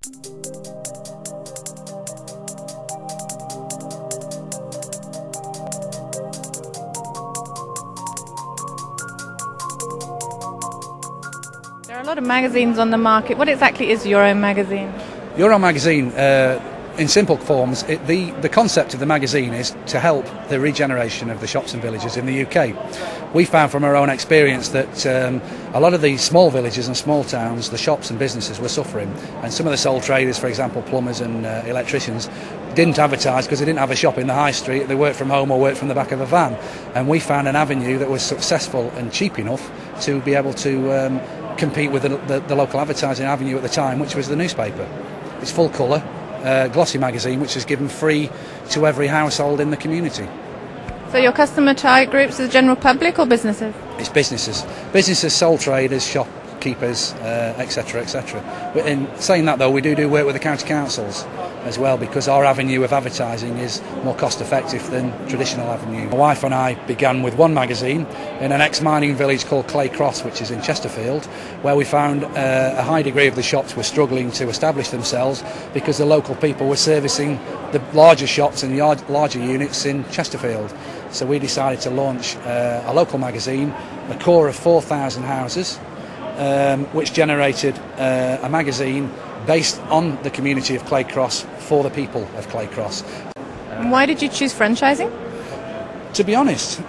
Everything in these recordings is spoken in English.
There are a lot of magazines on the market. What exactly is Your Own Magazine? Your Own Magazine, in simple forms, the concept of the magazine is to help the regeneration of the shops and villages in the UK. We found from our own experience that a lot of the small villages and small towns, the shops and businesses were suffering, and some of the sole traders, for example plumbers and electricians, didn't advertise because they didn't have a shop in the high street. They worked from home or worked from the back of a van, and we found an avenue that was successful and cheap enough to be able to compete with the local advertising avenue at the time, which was the newspaper. It's full colour, glossy magazine, which is given free to every household in the community. So your customer target groups is the general public or businesses? It's businesses, sole traders, shopkeepers, etc, etc. In saying that though, we do work with the county councils as well, because our avenue of advertising is more cost effective than traditional avenue. My wife and I began with one magazine in an ex-mining village called Clay Cross, which is in Chesterfield, where we found a high degree of the shops were struggling to establish themselves because the local people were servicing the larger shops and larger units in Chesterfield. So we decided to launch a local magazine, a core of 4,000 houses, which generated a magazine based on the community of Clay Cross for the people of Clay Cross. And why did you choose franchising? To be honest,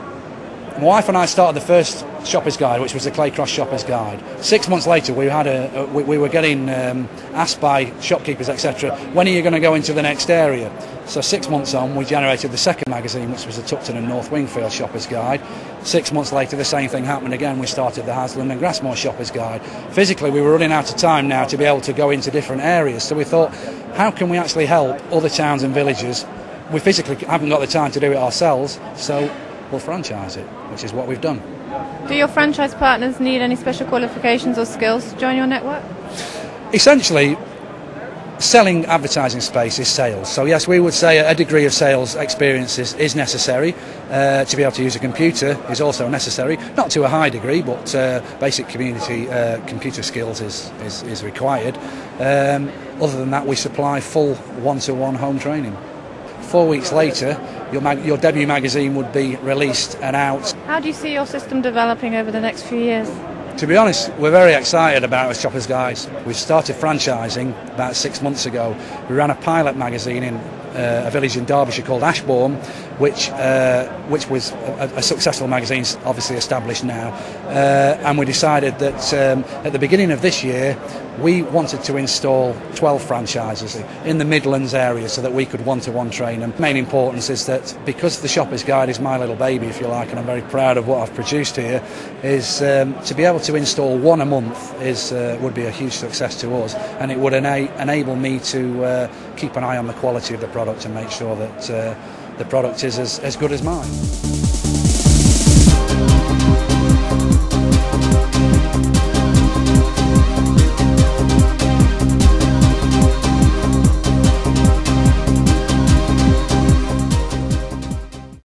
my wife and I started the first Shoppers Guide, which was the Clay Cross Shoppers Guide. 6 months later, we were getting asked by shopkeepers, etc., when are you going to go into the next area? So 6 months on, we generated the second magazine, which was the Tupton and North Wingfield Shoppers Guide. 6 months later, the same thing happened again. We started the Hasland and Grassmore Shoppers Guide. Physically, we were running out of time now to be able to go into different areas. So we thought, how can we actually help other towns and villages? We physically haven't got the time to do it ourselves, so we'll franchise it, which is what we've done. Do your franchise partners need any special qualifications or skills to join your network? Essentially, selling advertising space is sales. So yes, we would say a degree of sales experience is necessary. To be able to use a computer is also necessary, not to a high degree, but basic computer skills is required. Other than that, we supply full one-to-one home training. 4 weeks later, your debut magazine would be released and out. How do you see your system developing over the next few years? To be honest, we're very excited about our Shoppers Guides. We started franchising about 6 months ago. We ran a pilot magazine in a village in Derbyshire called Ashbourne, which was a successful magazine, obviously established now. And we decided that at the beginning of this year, we wanted to install 12 franchises in the Midlands area so that we could one-to-one train them. The main importance is that because the Shoppers Guide is my little baby, if you like, and I'm very proud of what I've produced here, is to be able to install one a month would be a huge success to us, and it would enable me to keep an eye on the quality of the product and make sure that the product is as good as mine.